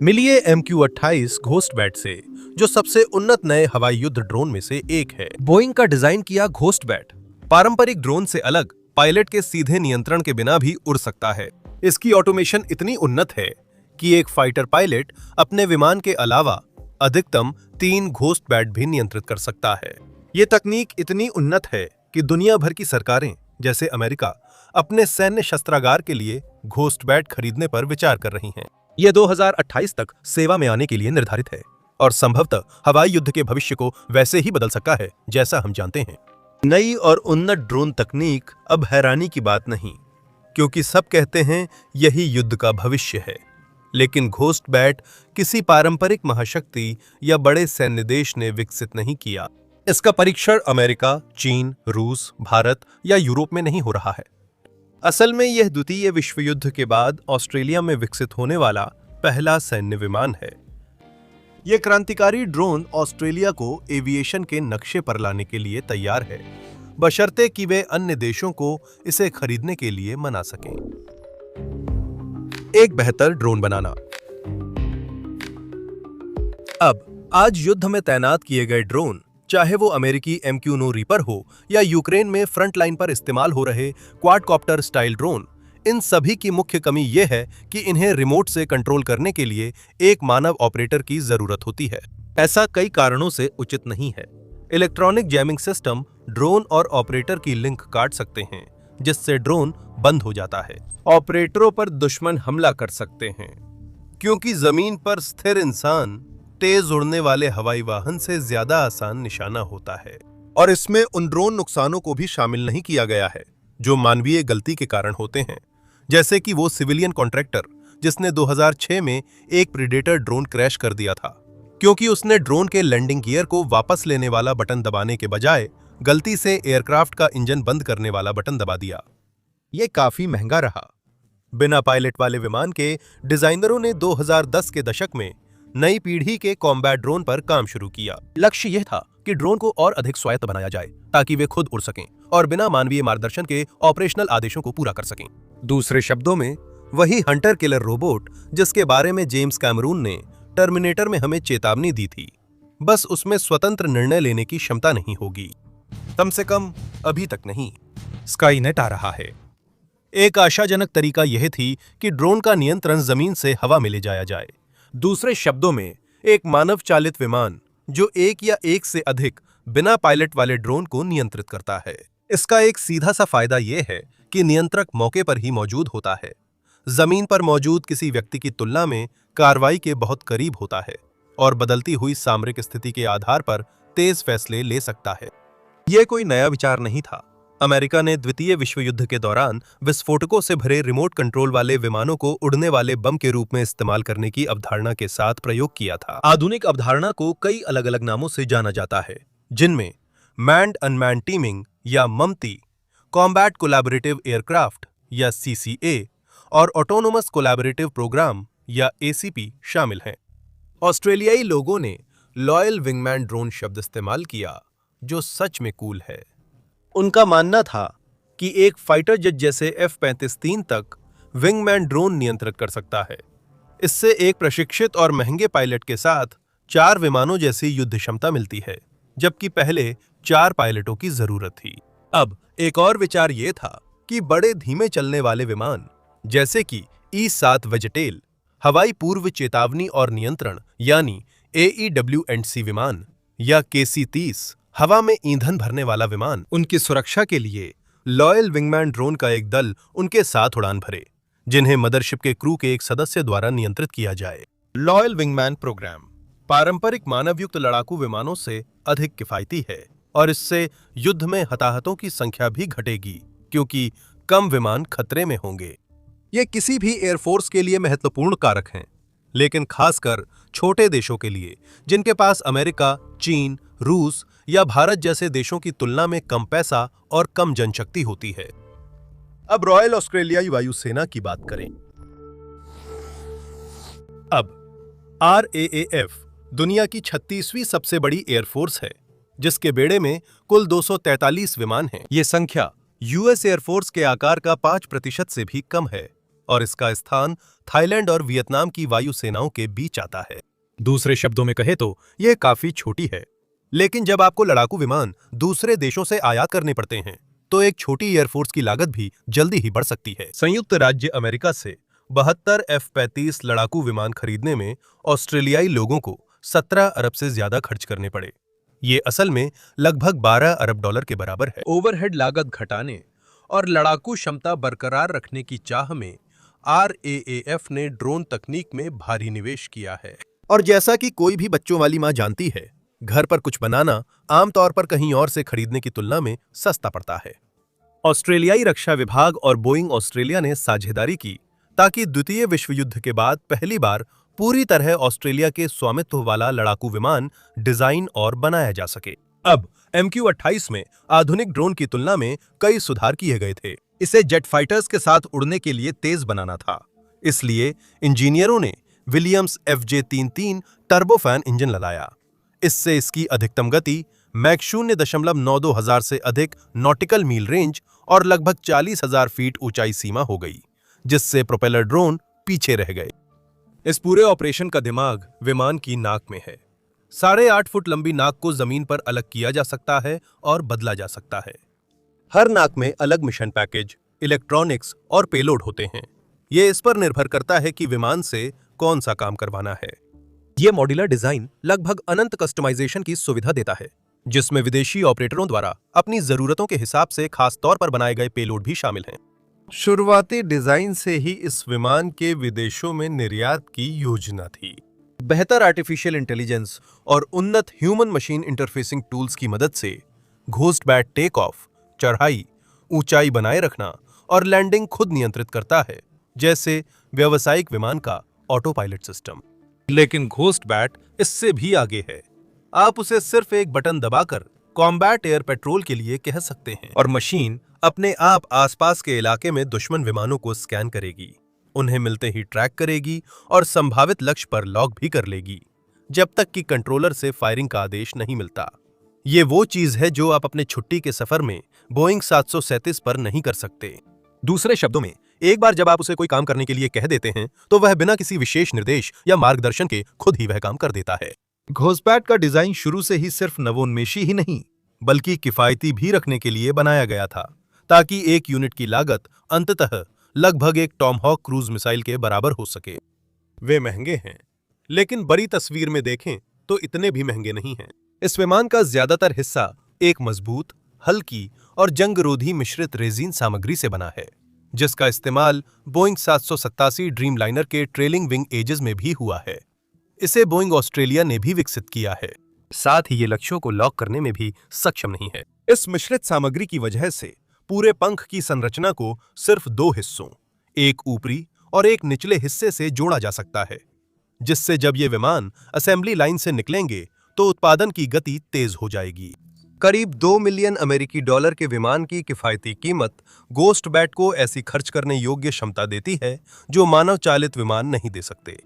मिलिए MQ-28 ghost bat से, जो सबसे उन्नत नए हवाई युद्ध ड्रोन में से एक है। बोइंग का डिजाइन किया घोस्ट बैट पारंपरिक ड्रोन से अलग पायलट के सीधे नियंत्रण के बिना भी उड़ सकता है। इसकी ऑटोमेशन इतनी उन्नत है कि एक फाइटर पायलट अपने विमान के अलावा अधिकतम 3 घोस्ट बैट भी नियंत्रित कर सकता है। ये तकनीक इतनी उन्नत है कि दुनिया भर की सरकारें जैसे अमेरिका अपने सैन्य शस्त्रागार के लिए घोस्ट बैट खरीदने पर विचार कर रही हैं। ये 2028 तक सेवा में आने के लिए निर्धारित है और संभवतः हवाई युद्ध के भविष्य को वैसे ही बदल सकता है जैसा हम जानते हैं। नई और उन्नत ड्रोन तकनीक अब हैरानी की बात नहीं, क्योंकि सब कहते हैं यही युद्ध का भविष्य है। लेकिन घोस्ट बैट किसी पारंपरिक महाशक्ति या बड़े सैन्य देश ने विकसित नहीं किया। इसका परीक्षण अमेरिका, चीन, रूस, भारत या यूरोप में नहीं हो रहा है। असल में यह द्वितीय विश्व युद्ध के बाद ऑस्ट्रेलिया में विकसित होने वाला पहला सैन्य विमान है। यह क्रांतिकारी ड्रोन ऑस्ट्रेलिया को एविएशन के नक्शे पर लाने के लिए तैयार है, बशर्ते कि वे अन्य देशों को इसे खरीदने के लिए मना सकें। एक बेहतर ड्रोन बनाना। अब आज युद्ध में तैनात किए गए ड्रोन, चाहे वो अमेरिकी MQ-9 रीपर हो या यूक्रेन में फ्रंट लाइन पर इस्तेमाल हो रहे क्वाडकॉप्टर स्टाइल ड्रोन, इन सभी की मुख्य कमी यह है कि इन्हें रिमोट से कंट्रोल करने के लिए एक मानव ऑपरेटर की जरूरत होती है। ऐसा कई कारणों से उचित नहीं है। इलेक्ट्रॉनिक जैमिंग सिस्टम ड्रोन और ऑपरेटर की लिंक काट सकते हैं, जिससे ड्रोन बंद हो जाता है। ऑपरेटरों पर दुश्मन हमला कर सकते हैं, क्योंकि जमीन पर स्थिर इंसान तेज उड़ने वाले हवाई वाहन से ज्यादा आसान निशाना होता है। और इसमें उन ड्रोन नुकसानों को भी शामिल नहीं किया गया है जो मानवीय गलती के कारण होते हैं, जैसे कि वो सिविलियन कॉन्ट्रैक्टर जिसने 2006 में एक प्रीडेटर ड्रोन क्रैश कर दिया था, क्योंकि उसने ड्रोन के लैंडिंग गियर को वापस लेने वाला बटन दबाने के बजाय गलती से एयरक्राफ्ट का इंजन बंद करने वाला बटन दबा दिया। ये काफी महंगा रहा। बिना पायलट वाले विमान के डिजाइनरों ने 2010 के दशक में नई पीढ़ी के कॉम्बैट ड्रोन पर काम शुरू किया। लक्ष्य यह था कि ड्रोन को और अधिक स्वायत्त बनाया जाए ताकि वे खुद उड़ सकें और बिना मानवीय मार्गदर्शन के ऑपरेशनल आदेशों को पूरा कर सकें। दूसरे शब्दों में, वही हंटर किलर रोबोट जिसके बारे में जेम्स कैमरून ने टर्मिनेटर में हमें चेतावनी दी थी, बस उसमें स्वतंत्र निर्णय लेने की क्षमता नहीं होगी। कम से कम अभी तक नहीं। स्काईनेट आ रहा है। एक आशाजनक तरीका यह थी कि ड्रोन का नियंत्रण जमीन से हवा में ले जाया जाए। दूसरे शब्दों में, एक मानव चालित विमान जो एक या एक से अधिक बिना पायलट वाले ड्रोन को नियंत्रित करता है। इसका एक सीधा सा फायदा यह है कि नियंत्रक मौके पर ही मौजूद होता है, जमीन पर मौजूद किसी व्यक्ति की तुलना में कार्रवाई के बहुत करीब होता है और बदलती हुई सामरिक स्थिति के आधार पर तेज फैसले ले सकता है। यह कोई नया विचार नहीं था। अमेरिका ने द्वितीय विश्व युद्ध के दौरान विस्फोटकों से भरे रिमोट कंट्रोल वाले विमानों को उड़ने वाले बम के रूप में इस्तेमाल करने की अवधारणा के साथ प्रयोग किया था। आधुनिक अवधारणा को कई अलग अलग नामों से जाना जाता है, जिनमें मैन्ड अनमैन्ड टीमिंग या ममती, कॉम्बैट कोलैबोरेटिव एयरक्राफ्ट या CCA और ऑटोनोमस कोलैबोरेटिव प्रोग्राम या ACP शामिल हैं। ऑस्ट्रेलियाई लोगों ने लॉयल विंगमैन ड्रोन शब्द इस्तेमाल किया, जो सच में कूल है। उनका मानना था कि एक फाइटर जेट जैसे F-35-3 तक विंगमैन ड्रोन नियंत्रित कर सकता है। इससे एक प्रशिक्षित और महंगे पायलट के साथ 4 विमानों जैसी युद्ध क्षमता मिलती है, जबकि पहले 4 पायलटों की जरूरत थी। अब एक और विचार यह था कि बड़े धीमे चलने वाले विमान जैसे कि E-7 वेजेटेल, हवाई पूर्व चेतावनी और नियंत्रण यानी AEW&C विमान या KC-30, हवा में ईंधन भरने वाला विमान, उनकी सुरक्षा के लिए लॉयल विंगमैन ड्रोन का एक दल उनके साथ उड़ान भरे, जिन्हें मदरशिप के क्रू के एक सदस्य द्वारा नियंत्रित किया जाए। लॉयल विंगमैन प्रोग्राम पारंपरिक मानवयुक्त लड़ाकू विमानों से अधिक किफायती है और इससे युद्ध में हताहतों की संख्या भी घटेगी, क्योंकि कम विमान खतरे में होंगे। ये किसी भी एयरफोर्स के लिए महत्वपूर्ण कारक हैं, लेकिन खासकर छोटे देशों के लिए जिनके पास अमेरिका, चीन, रूस या भारत जैसे देशों की तुलना में कम पैसा और कम जनशक्ति होती है। अब रॉयल ऑस्ट्रेलियाई वायुसेना की बात करें। अब RAAF दुनिया की 36वीं सबसे बड़ी एयरफोर्स है, जिसके बेड़े में कुल 243 विमान हैं। ये संख्या US एयरफोर्स के आकार का 5% से भी कम है और इसका स्थान थाईलैंड और वियतनाम की वायुसेनाओं के बीच आता है। दूसरे शब्दों में कहे तो यह काफी छोटी है, लेकिन जब आपको लड़ाकू विमान दूसरे देशों से आयात करने पड़ते हैं तो एक छोटी एयरफोर्स की लागत भी जल्दी ही बढ़ सकती है। संयुक्त राज्य अमेरिका से 72 F-35 लड़ाकू विमान खरीदने में ऑस्ट्रेलियाई लोगों को 17 अरब से ज्यादा खर्च करने पड़े। ये असल में लगभग 12 अरब डॉलर के बराबर है। ओवरहेड लागत घटाने और लड़ाकू क्षमता बरकरार रखने की चाह में RAAF ने ड्रोन तकनीक में भारी निवेश किया है। और जैसा कि कोई भी बच्चों वाली मां जानती है, घर पर कुछ बनाना आमतौर पर कहीं और से खरीदने की तुलना में सस्ता पड़ता है। ऑस्ट्रेलियाई रक्षा विभाग और बोइंग ऑस्ट्रेलिया ने साझेदारी की ताकि द्वितीय विश्व युद्ध के बाद पहली बार पूरी तरह ऑस्ट्रेलिया के स्वामित्व वाला लड़ाकू विमान डिजाइन और बनाया जा सके। अब MQ-28 में आधुनिक ड्रोन की तुलना में कई सुधार किए गए थे। इसे जेट फाइटर्स के साथ उड़ने के लिए तेज बनाना था, इसलिए इंजीनियरों ने विलियम्स FJ-33 टर्बोफैन इंजन लगाया। इससे इसकी अधिकतम गति मैक 0.92 हजार से अधिक नॉटिकल मील रेंज और लगभग 40,000 फीट ऊंचाई सीमा हो गई, जिससे प्रोपेलर ड्रोन पीछे रह गए। इस पूरे ऑपरेशन का दिमाग विमान की नाक में है। 8.5 फुट लंबी नाक को जमीन पर अलग किया जा सकता है और बदला जा सकता है। हर नाक में अलग मिशन पैकेज, इलेक्ट्रॉनिक्स और पेलोड होते हैं। ये इस पर निर्भर करता है कि विमान से कौन सा काम करवाना है। ये मॉड्यूलर डिजाइन लगभग अनंत कस्टमाइजेशन की सुविधा देता है, जिसमें विदेशी ऑपरेटरों द्वारा अपनी जरूरतों के हिसाब से खास तौर पर बनाए गए पेलोड भी शामिल हैं। शुरुआती डिजाइन से ही इस विमान के विदेशों में निर्यात की योजना थी। बेहतर आर्टिफिशियल इंटेलिजेंस और उन्नत ह्यूमन मशीन इंटरफेसिंग टूल्स की मदद से घोस्ट बैट टेक ऑफ, चढ़ाई, ऊंचाई बनाए रखना और लैंडिंग खुद नियंत्रित करता है, जैसे व्यावसायिक विमान का ऑटो पायलट सिस्टम। लेकिन घोस्ट बैट इससे भी आगे है। आप उसे सिर्फ एक बटन दबाकर कॉम्बैट एयर पेट्रोल के लिए कह सकते हैं और मशीन अपने आप आसपास के इलाके में दुश्मन विमानों को स्कैन करेगी, उन्हें मिलते ही ट्रैक करेगी और संभावित लक्ष्य पर लॉक भी कर लेगी, जब तक कि कंट्रोलर से फायरिंग का आदेश नहीं मिलता। ये वो चीज है जो आप अपने छुट्टी के सफर में बोइंग 737 पर नहीं कर सकते। दूसरे शब्दों में, एक बार जब आप उसे कोई काम करने के लिए कह देते हैं तो वह बिना किसी विशेष निर्देश या मार्गदर्शन के खुद ही वह काम कर देता है। घोस्टबैट का डिजाइन शुरू से ही सिर्फ नवोन्मेषी ही नहीं, बल्कि किफायती भी रखने के लिए बनाया गया था, ताकि एक यूनिट की लागत अंततः लगभग एक टॉमहॉक क्रूज मिसाइल के बराबर हो सके। वे महंगे हैं, लेकिन बड़ी तस्वीर में देखें तो इतने भी महंगे नहीं हैं। इस विमान का ज्यादातर हिस्सा एक मजबूत, हल्की और जंगरोधी मिश्रित रेजिन सामग्री से बना है, जिसका इस्तेमाल बोइंग 787 ड्रीमलाइनर के ट्रेलिंग विंग एजेस में भी हुआ है। इसे बोइंग ऑस्ट्रेलिया ने भी विकसित किया है, साथ ही ये लक्ष्यों को लॉक करने में भी सक्षम नहीं है। इस मिश्रित सामग्री की वजह से पूरे पंख की संरचना को सिर्फ 2 हिस्सों, एक ऊपरी और एक निचले हिस्से से जोड़ा जा सकता है, जिससे जब ये विमान असेंबली लाइन से निकलेंगे तो उत्पादन की गति तेज हो जाएगी। करीब 2 मिलियन अमेरिकी डॉलर के विमान की किफायती कीमत घोस्ट बैट को ऐसी खर्च करने योग्य क्षमता देती है जो मानव चालित विमान नहीं दे सकते।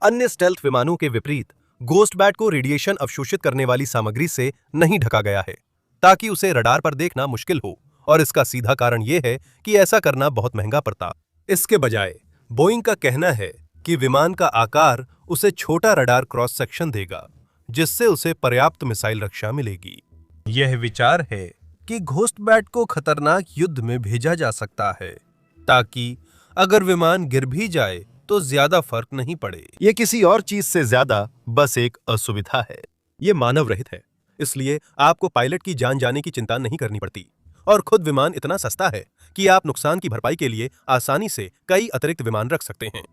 अन्य स्टेल्थ विमानों के विपरीत घोस्ट बैट को रेडिएशन अवशोषित करने वाली सामग्री से नहीं ढका गया है, ताकि उसे रडार पर देखना मुश्किल हो, और इसका सीधा कारण यह है कि ऐसा करना बहुत महंगा पड़ता। इसके बजाय बोइंग का कहना है कि विमान का आकार उसे छोटा रडार क्रॉस सेक्शन देगा, जिससे उसे पर्याप्त मिसाइल रक्षा मिलेगी। यह विचार है कि घोस्ट बैट को खतरनाक युद्ध में भेजा जा सकता है, ताकि अगर विमान गिर भी जाए तो ज्यादा फर्क नहीं पड़े। यह किसी और चीज से ज्यादा बस एक असुविधा है। यह मानव रहित है, इसलिए आपको पायलट की जान जाने की चिंता नहीं करनी पड़ती, और खुद विमान इतना सस्ता है कि आप नुकसान की भरपाई के लिए आसानी से कई अतिरिक्त विमान रख सकते हैं।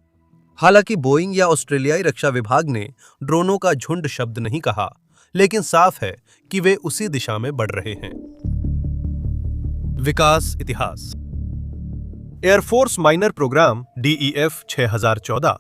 हालांकि बोइंग या ऑस्ट्रेलियाई रक्षा विभाग ने ड्रोनों का झुंड शब्द नहीं कहा, लेकिन साफ है कि वे उसी दिशा में बढ़ रहे हैं। विकास इतिहास। Air force minor programme DEF 6014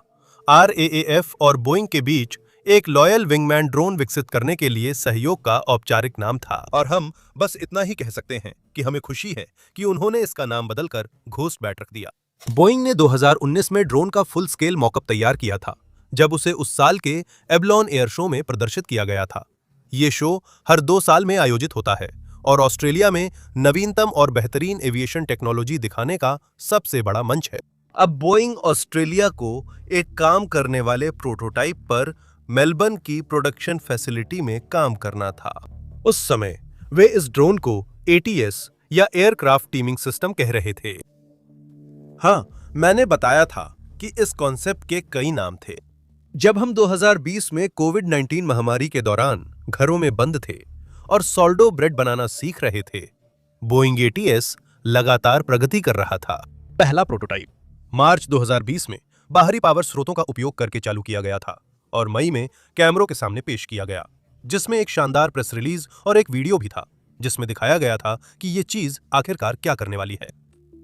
RAAF और बोइंग के बीच एक लॉयल विंगमैन ड्रोन विकसित करने के लिए सहयोग का औपचारिक नाम था, और हम बस इतना ही कह सकते हैं कि हमें खुशी है कि उन्होंने इसका नाम बदलकर घोस्ट बैट रख दिया। बोइंग ने 2019 में ड्रोन का फुल स्केल मॉकअप तैयार किया था, जब उसे उस साल के एबलॉन एयर शो में प्रदर्शित किया गया था। ये शो हर 2 साल में आयोजित होता है और ऑस्ट्रेलिया में नवीनतम और बेहतरीन एविएशन टेक्नोलॉजी दिखाने का सबसे बड़ा मंच है। अब बोइंग ऑस्ट्रेलिया को एक काम करने वाले प्रोटोटाइप पर मेलबर्न की प्रोडक्शन फैसिलिटी में काम करना था। उस समय वे इस ड्रोन को एटीएस या एयरक्राफ्ट टीमिंग सिस्टम कह रहे थे। हाँ, मैंने बताया था कि इस कॉन्सेप्ट के कई नाम थे। जब हम 2020 में कोविड-19 महामारी के दौरान घरों में बंद थे और सॉल्डो ब्रेड बनाना सीख रहे थे, बोइंग एटीएस लगातार प्रगति कर रहा था। पहला प्रोटोटाइप मार्च 2020 में बाहरी पावर स्रोतों का उपयोग करके चालू किया गया था और मई में कैमरों के सामने पेश किया गया, जिसमें एक शानदार प्रेस रिलीज और एक वीडियो भी था जिसमें दिखाया गया था कि ये चीज आखिरकार क्या करने वाली है।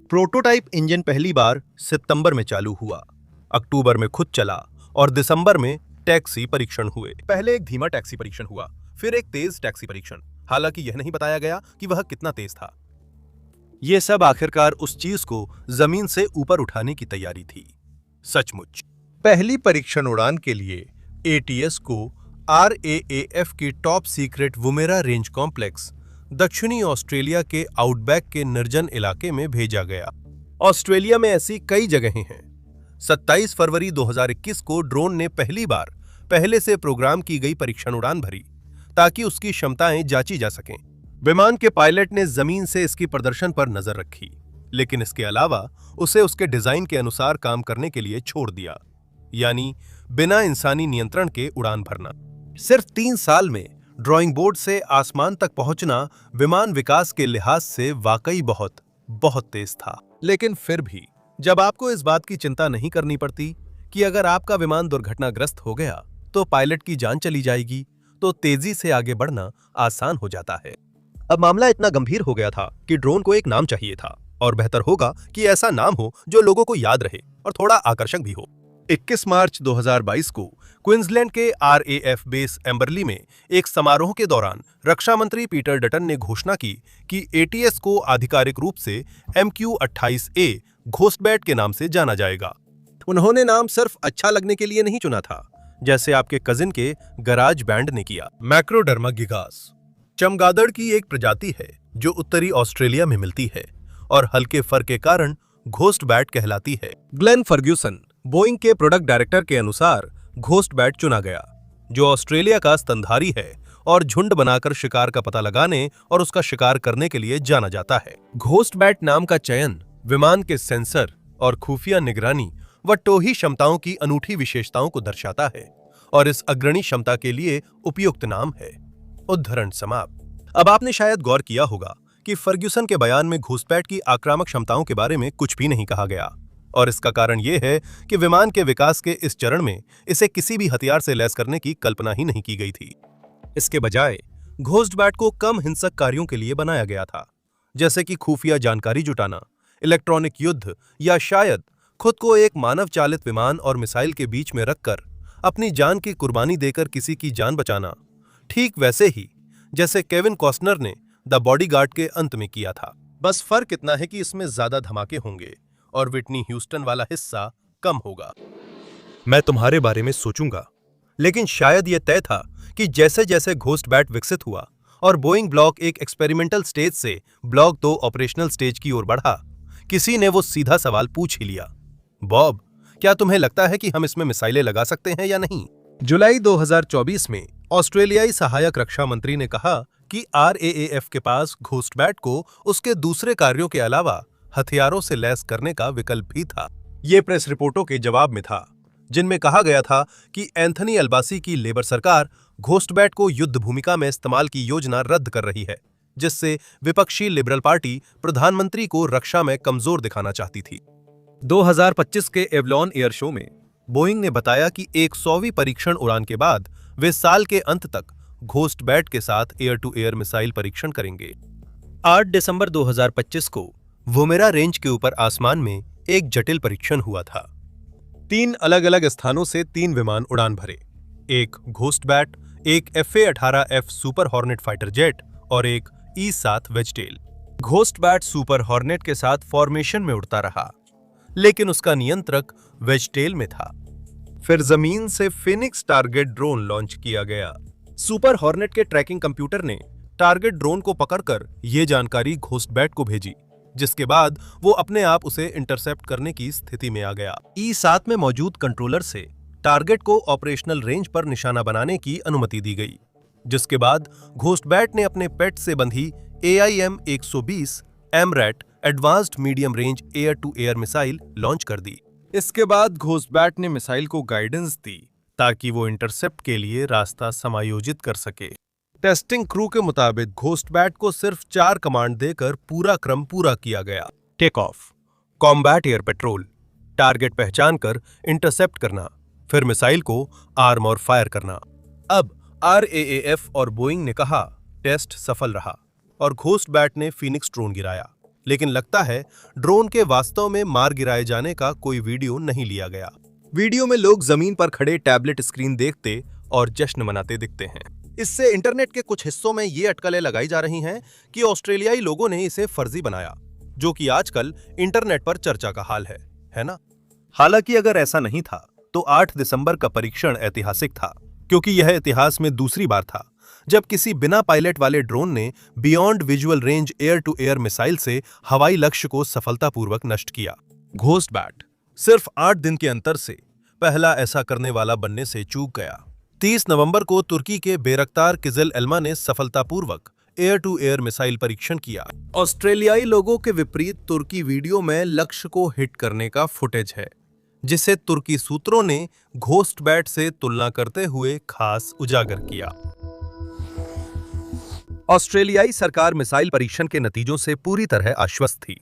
प्रोटोटाइप इंजन पहली बार सितंबर में चालू हुआ, अक्टूबर में खुद चला और दिसंबर में टैक्सी परीक्षण हुए। पहले एक धीमा टैक्सी परीक्षण हुआ, फिर एक तेज टैक्सी परीक्षण। हालांकि यह नहीं बताया गया कि वह कितना तेज था। यह सब आखिरकार उस चीज को जमीन से ऊपर उठाने की तैयारी थी। सचमुच पहली परीक्षण उड़ान के लिए एटीएस को RAAF की टॉप सीक्रेट वुमेरा रेंज कॉम्प्लेक्स दक्षिणी ऑस्ट्रेलिया के आउटबैक के निर्जन इलाके में भेजा गया। ऑस्ट्रेलिया में ऐसी कई जगहें हैं। 27 फरवरी 2021 को ड्रोन ने पहली बार पहले से प्रोग्राम की गई परीक्षण उड़ान भरी ताकि उसकी क्षमताएं जांची जा सकें। विमान के पायलट ने जमीन से इसकी प्रदर्शन पर नजर रखी, लेकिन इसके अलावा उसे उसके डिजाइन के अनुसार काम करने के लिए छोड़ दिया, यानी बिना इंसानी नियंत्रण के उड़ान भरना। सिर्फ 3 साल में ड्राइंग बोर्ड से आसमान तक पहुंचना विमान विकास के लिहाज से वाकई बहुत बहुत तेज था। लेकिन फिर भी जब आपको इस बात की चिंता नहीं करनी पड़ती कि अगर आपका विमान दुर्घटनाग्रस्त हो गया तो पायलट की जान चली जाएगी, तो तेजी से आगे बढ़ना आसान हो जाता है। अब मामला इतना गंभीर हो गया था कि ड्रोन को एक नाम चाहिए था, और बेहतर होगा कि ऐसा नाम हो जो लोगों को याद रहे और थोड़ा आकर्षक भी हो। 21 मार्च 2022 को क्वींसलैंड के RAF बेस एम्बरली में एक समारोह के दौरान रक्षा मंत्री पीटर डटन ने घोषणा की कि एटीएस को आधिकारिक रूप से MQ-28A घोस्टबैट के नाम से जाना जाएगा। उन्होंने नाम सिर्फ अच्छा लगने के लिए नहीं चुना था, जैसे आपके कजिन के गराज बैंड ने किया। मैक्रोडर्मा गिगास चमगादड़ की एक प्रजाति है जो उत्तरी ऑस्ट्रेलिया में मिलती है और हल्के फर के कारण घोस्टबैट कहलाती है। ग्लेन फर्ग्यूसन बोइंग के प्रोडक्ट डायरेक्टर के अनुसार घोस्टबैट चुना गया, जो ऑस्ट्रेलिया का स्तनधारी है और झुंड बनाकर शिकार का पता लगाने और उसका शिकार करने के लिए जाना जाता है। घोस्टबैट नाम का चयन विमान के सेंसर और खुफिया निगरानी व टोही क्षमताओं की अनूठी विशेषताओं को दर्शाता है और इस अग्रणी क्षमता के लिए उपयुक्त नाम है। उद्धरण समाप्त। अब आपने शायद गौर किया होगा कि फर्ग्यूसन के बयान में घुसपैठ की आक्रामक क्षमताओं के बारे में कुछ भी नहीं कहा गया, और इसका कारण यह है कि विमान के विकास के इस चरण में इसे किसी भी हथियार से लैस करने की कल्पना ही नहीं की गई थी। इसके बजाय घोस्टबैट को कम हिंसक कार्यों के लिए बनाया गया था, जैसे कि खुफिया जानकारी जुटाना, इलेक्ट्रॉनिक युद्ध, या शायद खुद को एक मानव चालित विमान और मिसाइल के बीच में रखकर अपनी जान की कुर्बानी देकर किसी की जान बचाना, ठीक वैसे ही जैसे केविन कॉस्टनर ने द बॉडीगार्ड के अंत में किया था। बस फर्क इतना है कि इसमें ज्यादा धमाके होंगे और विटनी ह्यूस्टन वाला हिस्सा कम होगा। मैं तुम्हारे बारे में सोचूंगा, लेकिन शायद यह तय था कि जैसे जैसे घोस्टबैट विकसित हुआ और बोइंग ब्लॉक एक एक्सपेरिमेंटल स्टेज से ब्लॉक 2 ऑपरेशनल स्टेज की ओर बढ़ा, किसी ने वो सीधा सवाल पूछ ही लिया, बॉब, क्या तुम्हें लगता है कि हम इसमें मिसाइलें लगा सकते हैं या नहीं? जुलाई 2024 में ऑस्ट्रेलियाई सहायक रक्षा मंत्री ने कहा कि RAAF के पास घोस्टबैट को उसके दूसरे कार्यों के अलावा हथियारों से लैस करने का विकल्प भी था। ये प्रेस रिपोर्टों के जवाब में था, जिनमें कहा गया था कि एंथनी अल्बासी की लेबर सरकार घोस्टबैट को युद्ध भूमिका में इस्तेमाल की योजना रद्द कर रही है, जिससे विपक्षी लिबरल पार्टी प्रधानमंत्री को रक्षा में कमजोर दिखाना चाहती थी। 2025 के एवलॉन एयर शो में बोइंग ने बताया कि 100वीं परीक्षण उड़ान के बाद वे साल के अंत तक घोस्टबैट के साथ एयर टू एयर मिसाइल परीक्षण करेंगे। 8 दिसंबर 2025 को वुमेरा रेंज के ऊपर आसमान में एक जटिल परीक्षण हुआ था। 3 अलग-अलग स्थानों से 3 विमान उड़ान भरे, एक घोस्टबैट, एक FA-18F super hornet fighter jet और एक E-7 वेजटेल। घोस्टबैट सुपर हॉर्नेट के साथ फॉर्मेशन में उड़ता रहा, लेकिन उसका नियंत्रक वेजटेल में था। फिर जमीन से फिनिक्स टारगेट ड्रोन लॉन्च किया गया। सुपर हॉर्नेट के ट्रैकिंग कंप्यूटर ने टारगेट ड्रोन को पकड़कर यह जानकारी घोस्टबैट को भेजी जिसके बाद वो अपने आप उसे इंटरसेप्ट करने की स्थिति में आ गया। E7 में मौजूद कंट्रोलर से टारगेट को ऑपरेशनल रेंज पर निशाना बनाने की अनुमति दी गई, जिसके बाद घोस्टबैट ने अपने पेट से बंधी AIM-120 AMRAAM advanced medium range air to air missile launch कर दी। इसके बाद घोस्टबैट ने मिसाइल को गाइडेंस दी ताकि वो इंटरसेप्ट के लिए रास्ता समायोजित कर सके। टेस्टिंग क्रू के मुताबिक घोस्टबैट को सिर्फ 4 कमांड देकर पूरा क्रम पूरा किया गया। Take off, combat air patrol, target पहचान कर इंटरसेप्ट करना, फिर मिसाइल को आर्म और फायर करना। अब RAAF और बोइंग ने कहा टेस्ट सफल रहा और घोस्टबैट ने फीनिक्स ड्रोन गिराया, लेकिन लगता है ड्रोन के वास्तव में मार गिराए जाने का कोई वीडियो नहीं लिया गया। वीडियो में लोग जमीन पर खड़े टैबलेट स्क्रीन देखते और जश्न मनाते दिखते हैं। इससे इंटरनेट के कुछ हिस्सों में ये अटकलें लगाई जा रही हैं कि ऑस्ट्रेलियाई लोगों ने इसे फर्जी बनाया, जो कि आजकल इंटरनेट पर चर्चा का हाल है ना? हालांकि अगर ऐसा नहीं था तो 8 दिसंबर का परीक्षण ऐतिहासिक था, क्योंकि यह इतिहास में दूसरी बार था जब किसी बिना पायलट वाले ड्रोन ने beyond visual range air to air missile से हवाई लक्ष्य को सफलतापूर्वक नष्ट किया। घोस्टबैट सिर्फ 8 दिन के अंतर से पहला ऐसा करने वाला बनने से चूक गया। 30 नवंबर को तुर्की के बेरक्तार किजल एल्मा ने सफलतापूर्वक एयर टू एयर मिसाइल परीक्षण किया। ऑस्ट्रेलियाई लोगों के विपरीत तुर्की वीडियो में लक्ष्य को हिट करने का फुटेज है, जिसे तुर्की सूत्रों ने घोस्टबैट से तुलना करते हुए खास उजागर किया। ऑस्ट्रेलियाई सरकार मिसाइल परीक्षण के नतीजों से पूरी तरह आश्वस्त थी,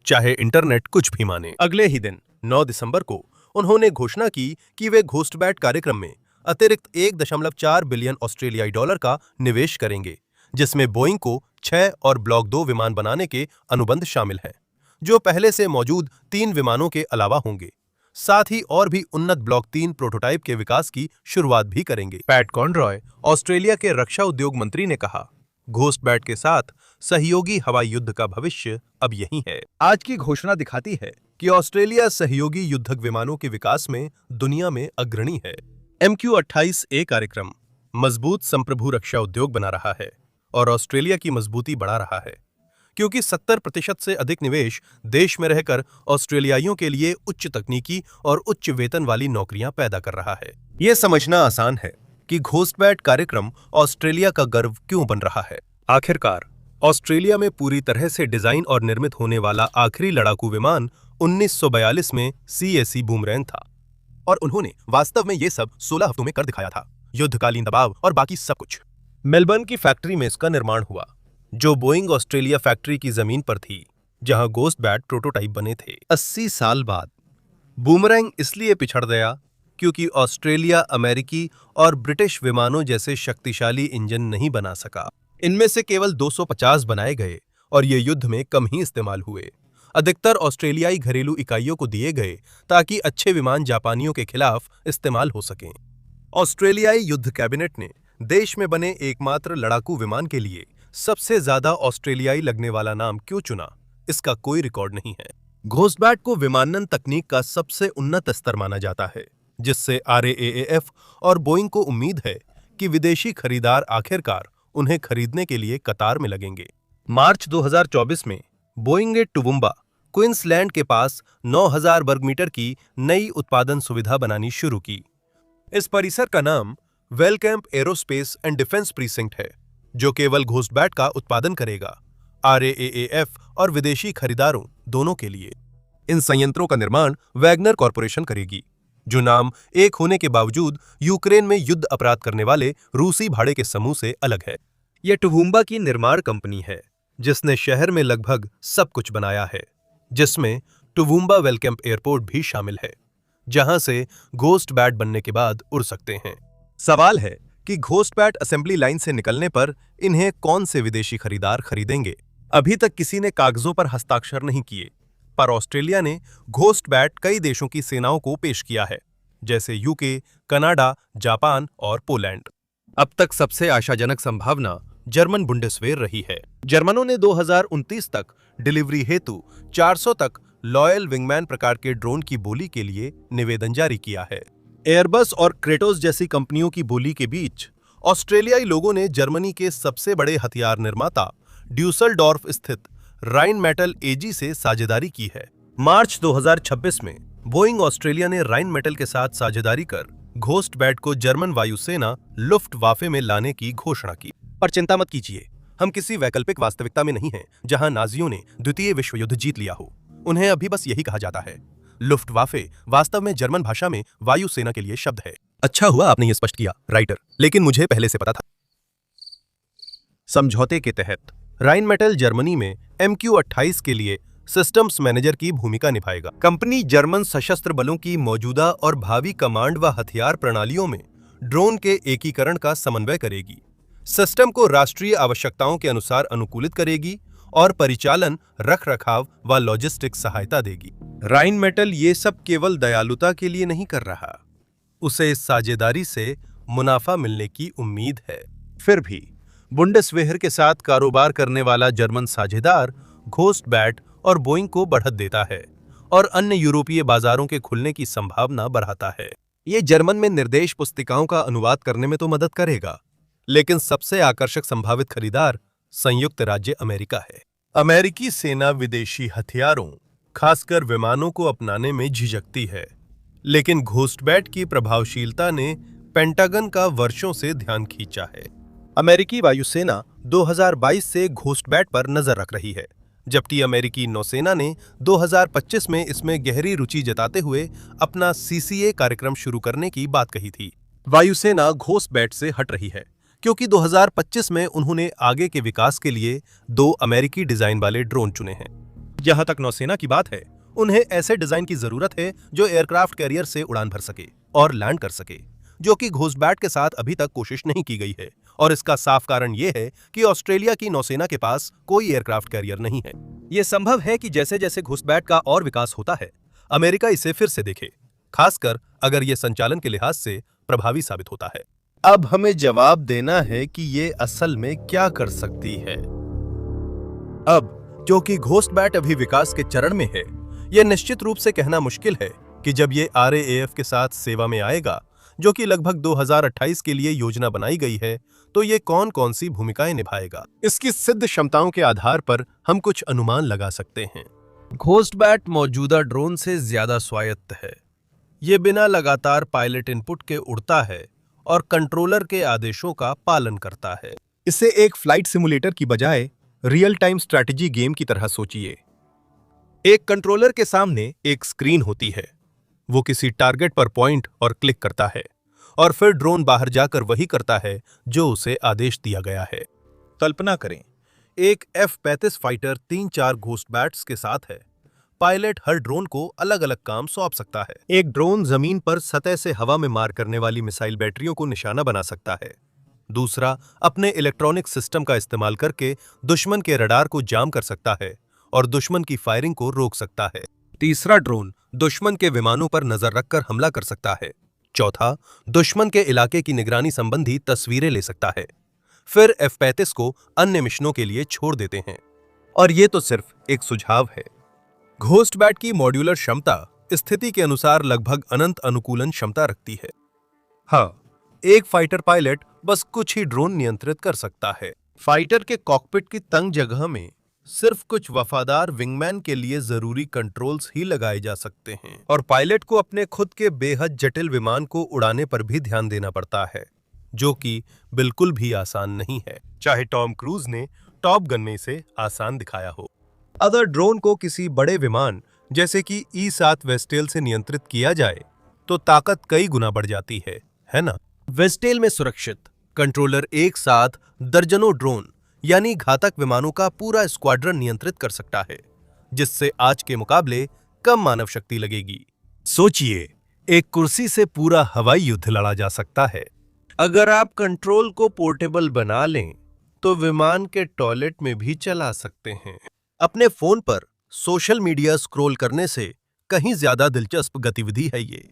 चाहे इंटरनेट कुछ भी माने। अगले ही दिन 9 दिसंबर को उन्होंने घोषणा की कि वे घोस्टबैट कार्यक्रम में अतिरिक्त 1.4 बिलियन ऑस्ट्रेलियाई डॉलर का निवेश करेंगे, जिसमें बोइंग को 6 और ब्लॉक 2 विमान बनाने के अनुबंध शामिल हैं, जो पहले से मौजूद 3 विमानों के अलावा होंगे। साथ ही और भी उन्नत ब्लॉक 3 प्रोटोटाइप के विकास की शुरुआत भी करेंगे। पैट कॉनरॉय, ऑस्ट्रेलिया के रक्षा उद्योग मंत्री, ने कहा, घोस्टबैट के साथ सहयोगी हवाई युद्ध का भविष्य अब यही है। आज की घोषणा दिखाती है कि ऑस्ट्रेलिया सहयोगी युद्धक विमानों के विकास में दुनिया में अग्रणी है। MQ-28A कार्यक्रम मजबूत संप्रभु रक्षा उद्योग बना रहा है और ऑस्ट्रेलिया की मजबूती बढ़ा रहा है, क्योंकि 70% से अधिक निवेश देश में रहकर ऑस्ट्रेलियाइयों के लिए उच्च तकनीकी और उच्च वेतन वाली नौकरियां पैदा कर रहा है। यह समझना आसान है कि घोस्टबैट कार्यक्रम ऑस्ट्रेलिया का गर्व क्यों बन रहा है। आखिरकार ऑस्ट्रेलिया में पूरी तरह से डिजाइन और निर्मित होने वाला आखिरी लड़ाकू विमान 1942 में CAC बूमरैंग था, और उन्होंने वास्तव में ये सब 16 हफ्तों में कर दिखाया था। युद्धकालीन दबाव और बाकी सब कुछ। मेलबर्न की फैक्ट्री में इसका निर्माण हुआ, जो बोइंग ऑस्ट्रेलिया फैक्ट्री की जमीन पर थी, जहां घोस्टबैट प्रोटोटाइप बने थे। 80 साल बाद बूमरैंग इसलिए पिछड़ गया क्योंकि ऑस्ट्रेलिया अमेरिकी और ब्रिटिश विमानों जैसे शक्तिशाली इंजन नहीं बना सका। इनमें से केवल 250 बनाए गए और ये युद्ध में कम ही इस्तेमाल हुए। अधिकतर ऑस्ट्रेलियाई घरेलू इकाइयों को दिए गए ताकि अच्छे विमान जापानियों के खिलाफ इस्तेमाल हो सकें। ऑस्ट्रेलियाई युद्ध कैबिनेट ने देश में बने एकमात्र लड़ाकू विमान के लिए सबसे ज्यादा ऑस्ट्रेलियाई लगने वाला नाम क्यों चुना, इसका कोई रिकॉर्ड नहीं है। घोस्टबैट को विमानन तकनीक का सबसे उन्नत स्तर माना जाता है, जिससे RAAF और बोइंग को उम्मीद है कि विदेशी खरीदार आखिरकार उन्हें खरीदने के लिए कतार में लगेंगे। मार्च 2024 में बोइंग ने टुवुम्बा, क्वींसलैंड के पास 9000 वर्ग मीटर की नई उत्पादन सुविधा बनानी शुरू की। इस परिसर का नाम वेलकैंप एरोस्पेस एंड डिफेंस प्रीसिंक्ट है, जो केवल घोस्टबैट का उत्पादन करेगा, RAAF और विदेशी खरीदारों दोनों के लिए। इन संयंत्रों का निर्माण वैगनर कॉरपोरेशन करेगी, जो नाम एक होने के बावजूद यूक्रेन में युद्ध अपराध करने वाले रूसी भाड़े के समूह से अलग है। यह टुवुम्बा की निर्माण कंपनी है, जिसने शहर में लगभग सब कुछ बनाया है, जिसमें टुवुम्बा वेलकैंप एयरपोर्ट भी शामिल है, जहां से घोस्टबैट बनने के बाद उड़ सकते हैं। सवाल है कि घोस्टबैट असेंबली लाइन से निकलने पर इन्हें कौन से विदेशी खरीदार खरीदेंगे। अभी तक किसी ने कागजों पर हस्ताक्षर नहीं किए, पर ऑस्ट्रेलिया ने घोस्टबैट कई देशों की सेनाओं को पेश किया है, जैसे UK, कनाडा, जापान और पोलैंड। अब तक सबसे आशाजनक संभावना जर्मन बुंडेसवेर रही है। जर्मनों ने 2029 तक डिलीवरी हेतु 400 तक लॉयल विंगमैन प्रकार के ड्रोन की बोली के लिए निवेदन जारी किया है। एयरबस और क्रेटोस जैसी कंपनियों की बोली के बीच ऑस्ट्रेलियाई लोगों ने जर्मनी के सबसे बड़े हथियार निर्माता ड्यूसलडॉर्फ स्थित राइन मेटल एजी से साझेदारी की है। मार्च 2026 में बोइंग ऑस्ट्रेलिया ने राइन मेटल के साथ साझेदारी कर घोस्टबैट को जर्मन वायुसेना लुफ्टवाफे में लाने की घोषणा की। पर चिंता मत कीजिए, हम किसी वैकल्पिक वास्तविकता में नहीं हैं जहां नाजियों ने द्वितीय विश्व युद्ध जीत लिया हो। उन्हें अभी बस यही कहा जाता है। लुफ्टवाफे वास्तव में जर्मन भाषा में वायुसेना के लिए शब्द है। अच्छा हुआ आपने ये स्पष्ट किया, राइटर, लेकिन मुझे पहले से पता था। समझौते के तहत राइन मेटल जर्मनी में MQ-28 के लिए सिस्टम्स मैनेजर की भूमिका निभाएगा। कंपनी जर्मन सशस्त्र बलों की मौजूदा और भावी कमांड व हथियार प्रणालियों में ड्रोन के एकीकरण का समन्वय करेगी, सिस्टम को राष्ट्रीय आवश्यकताओं के अनुसार अनुकूलित करेगी और परिचालन, रखरखाव व लॉजिस्टिक सहायता देगी। राइन मेटल ये सब केवल दयालुता के लिए नहीं कर रहा, उसे इस साझेदारी से मुनाफा मिलने की उम्मीद है। फिर भी बुंडेसवेयर के साथ कारोबार करने वाला जर्मन साझेदार घोस्टबैट और बोइंग को बढ़त देता है और अन्य यूरोपीय बाजारों के खुलने की संभावना बढ़ाता है। ये जर्मन में निर्देश पुस्तिकाओं का अनुवाद करने में तो मदद करेगा, लेकिन सबसे आकर्षक संभावित खरीदार संयुक्त राज्य अमेरिका है। अमेरिकी सेना विदेशी हथियारों, खासकर विमानों को अपनाने में झिझकती है, लेकिन घोस्टबैट की प्रभावशीलता ने पेंटागन का वर्षों से ध्यान खींचा है। अमेरिकी वायुसेना 2022 से घोस्टबैट पर नजर रख रही है, जबकि अमेरिकी नौसेना ने 2025 में इसमें गहरी रुचि जताते हुए अपना CCA कार्यक्रम शुरू करने की बात कही थी। वायुसेना घोस्टबैट से हट रही है क्योंकि 2025 में उन्होंने आगे के विकास के लिए 2 अमेरिकी डिजाइन वाले ड्रोन चुने हैं। जहां तक नौसेना की बात है, उन्हें ऐसे डिजाइन की जरूरत है जो एयरक्राफ्ट कैरियर से उड़ान भर सके और लैंड कर सके, जो कि घोस्टबैट के साथ अभी तक कोशिश नहीं की गई है। और इसका साफ कारण यह है कि ऑस्ट्रेलिया की नौसेना के पास कोई एयरक्राफ्ट कैरियर नहीं है। यह संभव है कि जैसे जैसे घोस्टबैट का और विकास होता है, अमेरिका इसे फिर से देखे, खासकर अगर यह संचालन के लिहाज से प्रभावी साबित होता है। अब हमें जवाब देना है कि ये असल में क्या कर सकती है। अब जो कि घोस्टबैट अभी विकास के चरण में है, यह निश्चित रूप से कहना मुश्किल है कि जब ये RAAF के साथ सेवा में आएगा, जो कि लगभग 2028 के लिए योजना बनाई गई है, तो ये कौन कौन सी भूमिकाएं निभाएगा। इसकी सिद्ध क्षमताओं के आधार पर हम कुछ अनुमान लगा सकते हैं। घोस्टबैट मौजूदा ड्रोन से ज्यादा स्वायत्त है। ये बिना लगातार पायलट इनपुट के उड़ता है और कंट्रोलर के आदेशों का पालन करता है। इसे एक फ्लाइट सिमुलेटर की बजाय रियल टाइम स्ट्रैटेजी गेम की तरह सोचिए। एक कंट्रोलर के सामने एक स्क्रीन होती है, वो किसी टारगेट पर पॉइंट और क्लिक करता है और फिर ड्रोन बाहर जाकर वही करता है जो उसे आदेश दिया गया है। कल्पना करें, एक F-35 फाइटर 3-4 घोस्टबैट्स के साथ है। पायलट हर ड्रोन को अलग अलग काम सौंप सकता है। एक ड्रोन जमीन पर सतह से हवा में मार करने वाली मिसाइल बैटरियों को निशाना बना सकता है। दूसरा अपने इलेक्ट्रॉनिक सिस्टम का इस्तेमाल करके दुश्मन के रडार को जाम कर सकता है और दुश्मन की फायरिंग को रोक सकता है। तीसरा ड्रोन दुश्मन के विमानों पर नजर रखकर हमला कर सकता है। चौथा दुश्मन के इलाके की निगरानी संबंधी तस्वीरें ले सकता है। फिर F-35 को अन्य मिशनों के लिए छोड़ देते हैं। और ये तो सिर्फ एक सुझाव है। घोस्टबैट की मॉड्यूलर क्षमता स्थिति के अनुसार लगभग अनंत अनुकूलन क्षमता रखती है। हाँ, एक फाइटर पायलट बस कुछ ही ड्रोन नियंत्रित कर सकता है। फाइटर के कॉकपिट की तंग जगह में सिर्फ कुछ वफादार विंगमैन के लिए जरूरी कंट्रोल्स ही लगाए जा सकते हैं और पायलट को अपने खुद के बेहद जटिल विमान को उड़ाने पर भी ध्यान देना पड़ता है, जो कि बिल्कुल भी आसान नहीं है, चाहे टॉम क्रूज ने टॉप गन में इसे आसान दिखाया हो। अगर ड्रोन को किसी बड़े विमान जैसे कि E-7 वेस्टेल से नियंत्रित किया जाए तो ताकत कई गुना बढ़ जाती है ना? वेस्टेल में सुरक्षित कंट्रोलर एक साथ दर्जनों ड्रोन यानी घातक विमानों का पूरा स्क्वाड्रन नियंत्रित कर सकता है, जिससे आज के मुकाबले कम मानव शक्ति लगेगी। सोचिए, एक कुर्सी से पूरा हवाई युद्ध लड़ा जा सकता है। अगर आप कंट्रोल को पोर्टेबल बना लें तो विमान के टॉयलेट में भी चला सकते हैं। अपने फोन पर सोशल मीडिया स्क्रॉल करने से कहीं ज्यादा दिलचस्प गतिविधि है ये।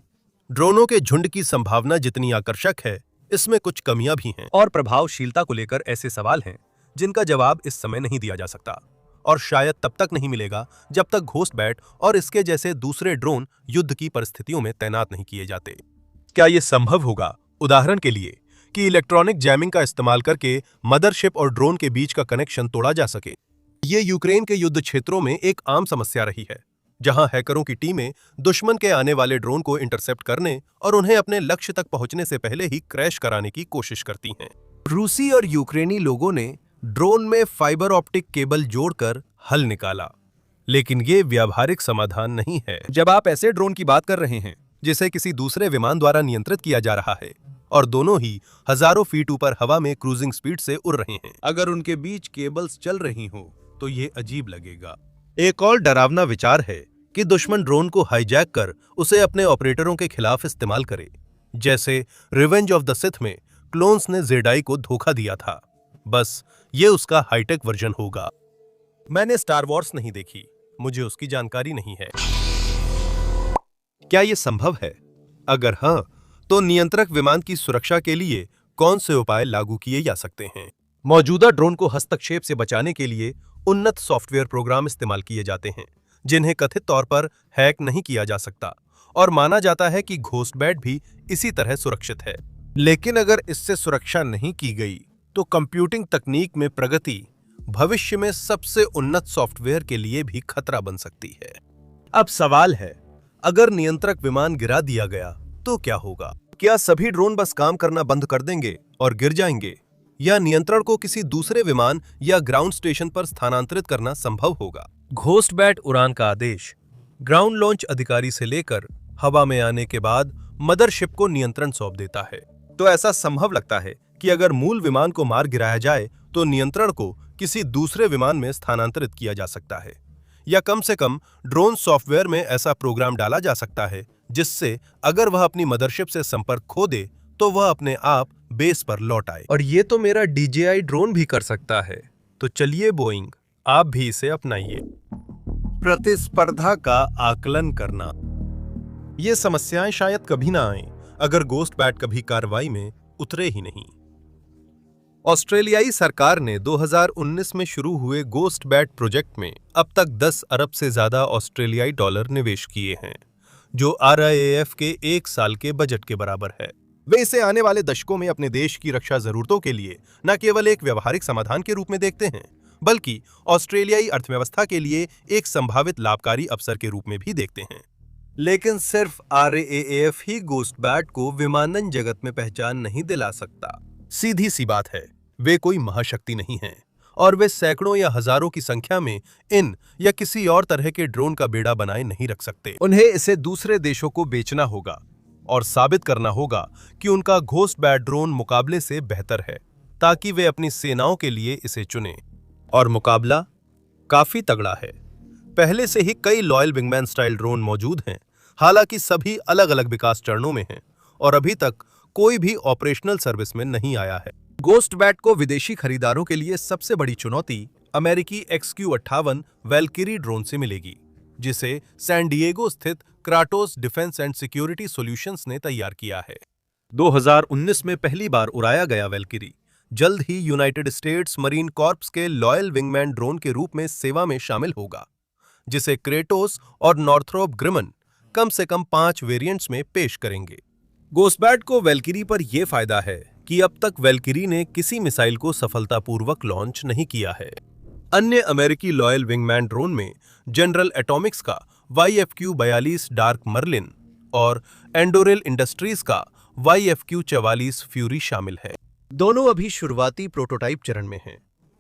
ड्रोनों के झुंड की संभावना जितनी आकर्षक है, इसमें कुछ कमियां भी हैं और प्रभावशीलता को लेकर ऐसे सवाल हैं जिनका जवाब इस समय नहीं दिया जा सकता और शायद तब तक नहीं मिलेगा जब तक घोस्टबैट और इसके जैसे दूसरे ड्रोन युद्ध की परिस्थितियों में तैनात नहीं किए जाते। क्या यह संभव होगा, उदाहरण के लिए, कि इलेक्ट्रॉनिक जैमिंग का इस्तेमाल करके मदरशिप और ड्रोन के बीच का कनेक्शन तोड़ा जा सके? ये यूक्रेन के युद्ध क्षेत्रों में एक आम समस्या रही है, जहां हैकरों की टीमें दुश्मन के आने वाले ड्रोन को इंटरसेप्ट करने और उन्हें अपने लक्ष्य तक पहुंचने से पहले ही क्रैश कराने की कोशिश करती हैं। रूसी और यूक्रेनी लोगों ने ड्रोन में फाइबर ऑप्टिक केबल जोड़कर हल निकाला, लेकिन ये व्यावहारिक समाधान नहीं है। जब आप ऐसे ड्रोन की बात कर रहे हैं जिसे किसी दूसरे विमान द्वारा नियंत्रित किया जा रहा है और दोनों ही हजारों फीट ऊपर हवा में क्रूजिंग स्पीड से उड़ रहे हैं, अगर उनके बीच केबल्स चल रही हो तो ये अजीब लगेगा। एक और डरावना विचार है कि दुश्मन ड्रोन को हाईजैक कर उसे अपने ऑपरेटरों के खिलाफ इस्तेमाल करे, जैसे रिवेंज ऑफ द सिथ में क्लोन्स ने जेडाई को धोखा दिया था। बस ये उसका हाईटेक वर्जन होगा। मैंने स्टार वॉर्स नहीं देखी, मुझे उसकी जानकारी नहीं है। क्या यह संभव है? अगर हाँ, तो नियंत्रक विमान की सुरक्षा के लिए कौन से उपाय लागू किए जा सकते हैं? मौजूदा ड्रोन को हस्तक्षेप से बचाने के लिए उन्नत सॉफ्टवेयर प्रोग्राम इस्तेमाल किए जाते हैं, जिन्हें कथित तौर पर हैक नहीं किया जा सकता, और माना जाता है कि घोस्टबैट भी इसी तरह सुरक्षित है। लेकिन अगर इससे सुरक्षा नहीं की गई, तो कंप्यूटिंग तकनीक में प्रगति भविष्य में सबसे उन्नत सॉफ्टवेयर के लिए भी खतरा बन सकती है। अब सवाल है, अगर नियंत्रक विमान गिरा दिया गया तो क्या होगा? क्या सभी ड्रोन बस काम करना बंद कर देंगे और गिर जाएंगे, या नियंत्रण को किसी दूसरे विमान या ग्राउंड स्टेशन पर स्थानांतरित करना संभव होगा? घोस्टबैट उड़ान का आदेश ग्राउंड लॉन्च अधिकारी से लेकर हवा में आने के बाद मदरशिप को नियंत्रण सौंप देता है। तो ऐसा संभव लगता है कि अगर मूल विमान को मार गिराया जाए तो नियंत्रण को किसी दूसरे विमान में स्थानांतरित किया जा सकता है, या कम से कम ड्रोन सॉफ्टवेयर में ऐसा प्रोग्राम डाला जा सकता है जिससे अगर वह अपनी मदरशिप से संपर्क खो दे तो वह अपने आप बेस पर लौट आए। और ये तो मेरा DJI ड्रोन भी कर सकता है, तो चलिए बोइंग, आप भी इसे अपनाइए। प्रतिस्पर्धा का आकलन करना। ये समस्याएं शायद कभी ना आएं अगर घोस्टबैट कभी कार्रवाई में उतरे ही नहीं। ऑस्ट्रेलियाई सरकार ने 2019 में शुरू हुए घोस्टबैट प्रोजेक्ट में अब तक 10 अरब से ज्यादा ऑस्ट्रेलियाई डॉलर निवेश किए हैं, जो RIAF के एक साल के बजट के बराबर है। वे इसे आने वाले दशकों में अपने देश की रक्षा जरूरतों के लिए न केवल एक व्यवहारिक समाधान के रूप में देखते हैं, बल्कि ऑस्ट्रेलियाई अर्थव्यवस्था के लिए एक संभावित लाभकारी अवसर के रूप में भी देखते हैं। लेकिन सिर्फ RIAF ही घोस्टबैट को विमानन जगत में पहचान नहीं दिला सकता। सीधी सी बात है, वे कोई महाशक्ति नहीं हैं, और वे सैकड़ों या हजारों की संख्या में इन या किसी और तरह के ड्रोन का बेड़ा बनाए नहीं रख सकते। उन्हें इसे दूसरे देशों को बेचना होगा और साबित करना होगा कि उनका घोस्टबैट ड्रोन मुकाबले से बेहतर है, ताकि वे अपनी सेनाओं के लिए इसे चुनें। और मुकाबला काफी तगड़ा है। पहले से ही कई लॉयल विंगमैन स्टाइल ड्रोन मौजूद हैं, हालांकि सभी अलग अलग विकास चरणों में हैं और अभी तक कोई भी ऑपरेशनल सर्विस में नहीं आया है। घोस्टबैट को विदेशी खरीदारों के लिए सबसे बड़ी चुनौती अमेरिकी XQ-58 वैल्किरी ड्रोन से मिलेगी, जिसे सैन डिएगो स्थित Kratos defence and security solutions ने तैयार किया है। 2019 में पहली बार उड़ाया गया वैल्किरी जल्द ही यूनाइटेड स्टेट्स मरीन कॉर्प्स के लॉयल विंगमैन ड्रोन के रूप में सेवा में शामिल होगा, जिसे क्रेटोस और नॉर्थरोप ग्रिमन कम से कम 5 वेरिएंट्स में पेश करेंगे। घोस्टबैट को वैल्किरी पर यह फायदा है कि अब तक वैल्किरी ने किसी मिसाइल को सफलतापूर्वक लॉन्च नहीं किया है। अन्य अमेरिकी लॉयल विंगमैन ड्रोन में जनरल एटॉमिक्स का YFQ-42 डार्क मर्लिन और एंडोरेल इंडस्ट्रीज का YFQ-44 फ्यूरी शामिल है। दोनों अभी शुरुआती प्रोटोटाइप चरण में हैं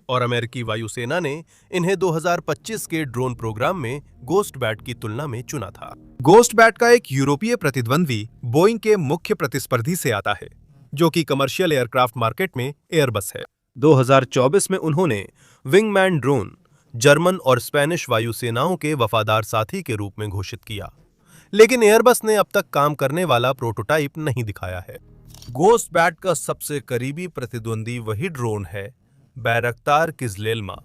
और अमेरिकी वायुसेना ने इन्हें 2025 के ड्रोन प्रोग्राम में घोस्टबैट की तुलना में चुना था। घोस्टबैट का एक यूरोपीय प्रतिद्वंद्वी बोइंग के मुख्य प्रतिस्पर्धी से आता है, जो कि कमर्शियल एयरक्राफ्ट मार्केट में एयरबस है। 2024 में उन्होंने विंगमैन ड्रोन जर्मन और स्पेनिश वायुसेनाओं के वफादार साथी के रूप में घोषित किया, लेकिन एयरबस ने अब तक काम करने वाला प्रोटोटाइप नहीं दिखाया है। घोस्टबैट का सबसे करीबी प्रतिद्वंदी वही ड्रोन है बैरक्तार किजलेलमा,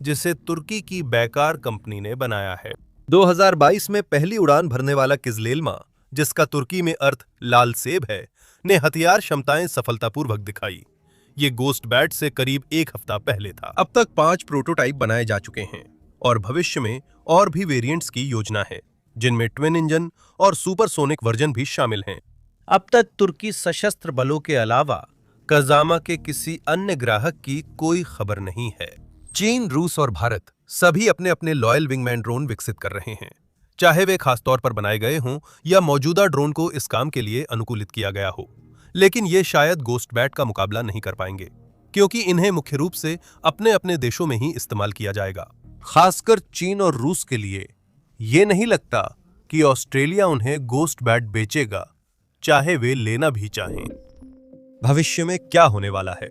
जिसे तुर्की की बैकार कंपनी ने बनाया है। 2022 में पहली उड़ान भरने वाला किजलेलमा, जिसका तुर्की में अर्थ लाल सेब है, ने हथियार क्षमताएं सफलतापूर्वक दिखाई। ये घोस्टबैट से करीब एक हफ्ता पहले था। अब तक 5 प्रोटोटाइप बनाए जा चुके हैं और भविष्य में और भी वेरिएंट्स की योजना है, जिनमें ट्विन इंजन और सुपरसोनिक वर्जन भी शामिल हैं। अब तक तुर्की सशस्त्र बलों के अलावा कजामा के किसी अन्य ग्राहक की कोई खबर नहीं है। चीन, रूस और भारत सभी अपने अपने लॉयल विंगमैन ड्रोन विकसित कर रहे हैं, चाहे वे खासतौर पर बनाए गए हों या मौजूदा ड्रोन को इस काम के लिए अनुकूलित किया गया हो। लेकिन ये शायद गोस्ट बैट का मुकाबला नहीं कर पाएंगे, क्योंकि इन्हें मुख्य रूप से अपने अपने देशों में ही इस्तेमाल किया जाएगा। खासकर चीन और रूस के लिए ये नहीं लगता कि ऑस्ट्रेलिया उन्हें गोस्ट बैट बेचेगा, चाहे वे लेना भी चाहें। भविष्य में क्या होने वाला है?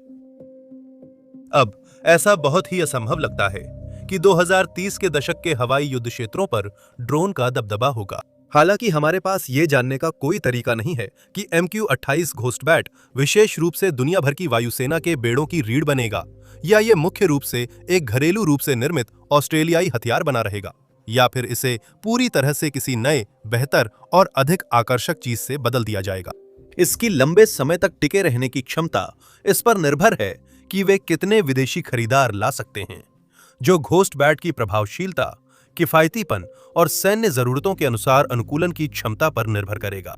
अब ऐसा बहुत ही असंभव लगता है कि 2030 के दशक के हवाई युद्ध क्षेत्रों पर ड्रोन का दबदबा होगा। हालांकि हमारे पास ये जानने का कोई तरीका नहीं है कि MQ-28 घोस्ट बैट विशेष रूप से दुनिया भर की वायुसेना के बेड़ों की रीढ़ बनेगा, या ये मुख्य रूप से एक घरेलू रूप से निर्मित ऑस्ट्रेलियाई हथियार बना रहेगा, या फिर इसे पूरी तरह से किसी नए, बेहतर और अधिक आकर्षक चीज से बदल दिया जाएगा। इसकी लंबे समय तक टिके रहने की क्षमता इस पर निर्भर है कि वे कितने विदेशी खरीदार ला सकते हैं, जो घोस्ट बैट की प्रभावशीलता, किफायतीपन और सैन्य जरूरतों के अनुसार अनुकूलन की क्षमता पर निर्भर करेगा।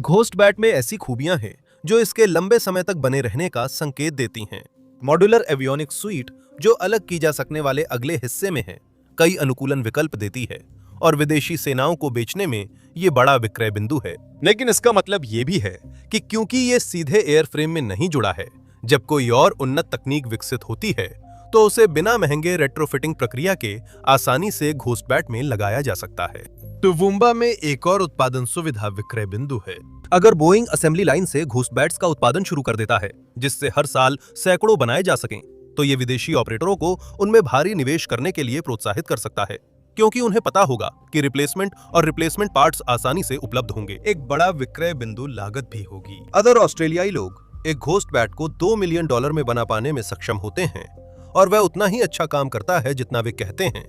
घोस्ट बैट में ऐसी खूबियां हैं जो इसके लंबे समय तक बने रहने का संकेत देती हैं। मॉड्यूलर एवियोनिक्स सुइट, जो अलग की जा सकने वाले अगले हिस्से में है, कई अनुकूलन विकल्प देती है और विदेशी सेनाओं को बेचने में ये बड़ा विक्रय बिंदु है। लेकिन इसका मतलब ये भी है कि क्योंकि ये सीधे एयरफ्रेम में नहीं जुड़ा है, जब कोई और उन्नत तकनीक विकसित होती है तो उसे बिना महंगे रेट्रोफिटिंग प्रक्रिया के आसानी से घोस्ट बैट में लगाया जा सकता है। टुवुम्बा में एक और उत्पादन सुविधा विक्रय बिंदु है। अगर बोइंग असेंबली लाइन से घोस्ट बैट्स का उत्पादन शुरू कर देता है, जिससे हर साल सैकड़ों बनाए जा सकें, तो ये विदेशी ऑपरेटरों को उनमें भारी निवेश करने के लिए प्रोत्साहित कर सकता है, क्योंकि उन्हें पता होगा कि रिप्लेसमेंट पार्ट्स आसानी से उपलब्ध होंगे। एक बड़ा विक्रय बिंदु लागत भी होगी। अगर ऑस्ट्रेलियाई लोग एक घोस्ट बैट को $2 मिलियन में बना पाने में सक्षम होते हैं और वह उतना ही अच्छा काम करता है जितना वे कहते हैं,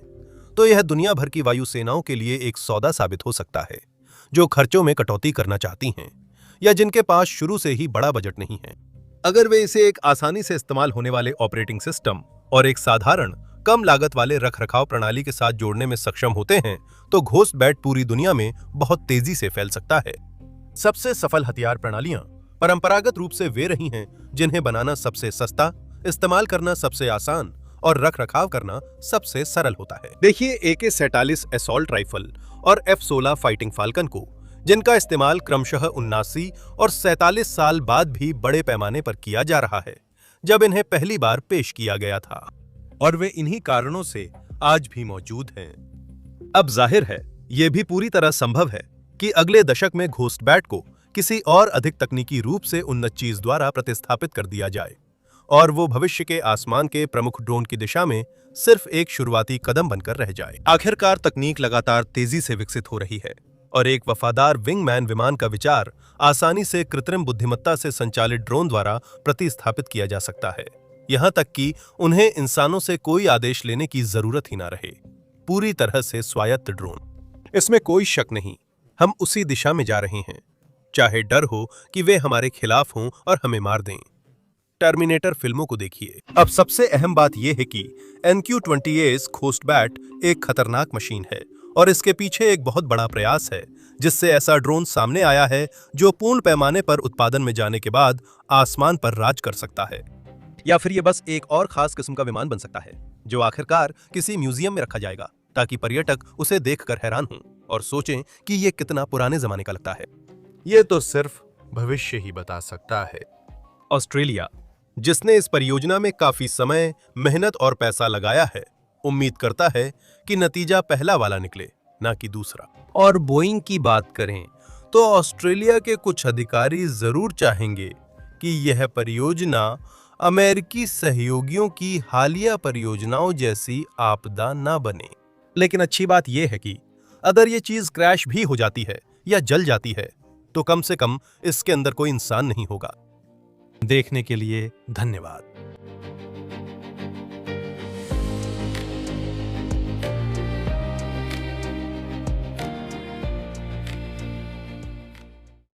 तो यह दुनिया भर की वायुसेनाओं के लिए एक सौदा साबित हो सकता है, जो खर्चों में कटौती करना चाहती हैं या जिनके पास शुरू से ही बड़ा बजट नहीं है। अगर वे इसे एक आसानी से इस्तेमाल होने वाले ऑपरेटिंग सिस्टम और एक साधारण, कम लागत वाले रखरखाव प्रणाली के साथ जोड़ने में सक्षम होते हैं, तो घोस्ट बैट पूरी दुनिया में बहुत तेजी से फैल सकता है। सबसे सफल हथियार प्रणालियां परंपरागत रूप से वे रही हैं जिन्हें बनाना सबसे सस्ता, इस्तेमाल करना सबसे आसान और रखरखाव करना सबसे सरल होता है। देखिए AK-47 असॉल्ट राइफल और F-16 फाइटिंग फाल्कन को, जिनका इस्तेमाल क्रमशः 79 और 47 साल बाद भी बड़े पैमाने पर किया जा रहा है, जब इन्हें पहली बार पेश किया गया था, और वे इन्हीं कारणों से आज भी मौजूद हैं। अब जाहिर है, यह भी पूरी तरह संभव है कि अगले दशक में घोस्ट बैट को किसी और अधिक तकनीकी रूप से उन्नत चीज द्वारा प्रतिस्थापित कर दिया जाए, और वो भविष्य के आसमान के प्रमुख ड्रोन की दिशा में सिर्फ एक शुरुआती कदम बनकर रह जाए। आखिरकार तकनीक लगातार तेजी से विकसित हो रही है, और एक वफादार विंगमैन विमान का विचार आसानी से कृत्रिम बुद्धिमत्ता से संचालित ड्रोन द्वारा प्रतिस्थापित किया जा सकता है, यहां तक कि उन्हें इंसानों से कोई आदेश लेने की जरूरत ही ना रहे। पूरी तरह से स्वायत्त ड्रोन। इसमें कोई शक नहीं, हम उसी दिशा में जा रहे हैं, चाहे डर हो कि वे हमारे खिलाफ हों और हमें मार दें। टर्मिनेटर फिल्मों को देखिए। अब सबसे अहम बात यह है कि MQ-28 घोस्ट बैट एक खतरनाक मशीन है, और इसके पीछे एक बहुत बड़ा प्रयास है, जिससे ऐसा ड्रोन सामने आया है जो पूर्ण पैमाने पर उत्पादन में जाने के बाद आसमान पर राज कर सकता है। या फिर यह बस एक और खास किस्म का विमान बन सकता है, जो आखिरकार किसी म्यूजियम में रखा जाएगा, ताकि पर्यटक उसे देखकर हैरान हों और सोचें कि यह कितना पुराने जमाने का लगता है। यह तो सिर्फ भविष्य ही बता सकता है। ऑस्ट्रेलिया, जिसने इस परियोजना में काफी समय, मेहनत और पैसा लगाया है, उम्मीद करता है कि नतीजा पहला वाला निकले, ना कि दूसरा। और बोइंग की बात करें तो ऑस्ट्रेलिया के कुछ अधिकारी जरूर चाहेंगे कि यह परियोजना अमेरिकी सहयोगियों की हालिया परियोजनाओं जैसी आपदा ना बने। लेकिन अच्छी बात यह है कि अगर ये चीज क्रैश भी हो जाती है या जल जाती है, तो कम से कम इसके अंदर कोई इंसान नहीं होगा। देखने के लिए धन्यवाद।